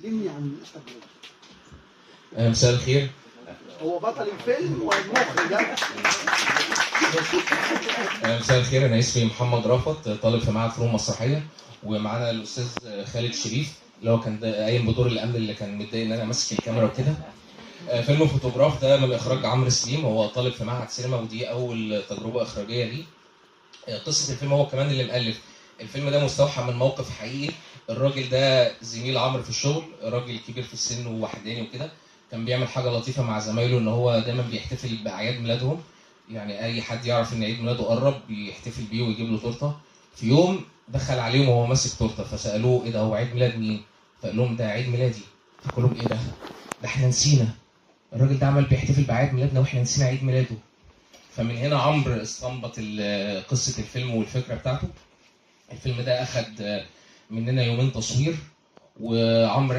كلمني عن مساء الخير. هو بطل الفيلم والمخرج. مساء الخير، انا اسمي محمد رافت، طالب في معهد فنون مسرحيه، ومعانا الاستاذ خالد شريف اللي هو كان قايم بدور الامن اللي كان متضايق ان انا ماسك الكاميرا وكده. فيلم فوتوغراف ده من اخراج عمرو سليم، هو طالب في معهد سينما ودي اول تجربه اخراجيه ليه. قصه الفيلم هو كمان اللي مؤلف الفيلم ده، مستوحى من موقف حقيقي. الراجل ده زميل عمرو في الشغل، راجل كبير في السن ووحداني وكده، كان بيعمل حاجه لطيفه مع زمايله ان هو دايما بيحتفل باعياد ميلادهم. يعني اي حد يعرف ان عيد ميلاده قرب بيحتفل بيه ويجيب له تورته. في يوم دخل عليهم وهو ماسك تورته، فسالوه ايه ده، هو عيد ميلاد مين؟ فقال لهم ده عيد ميلادي. فقال لهم ايه ده احنا نسينا، الراجل ده عمل بيحتفل باعياد ميلادنا واحنا نسينا عيد ميلاده. فمن هنا عمرو استنبط قصه الفيلم والفكره بتاعته. الفيلم ده اخد مننا يومين تصوير، وعمرو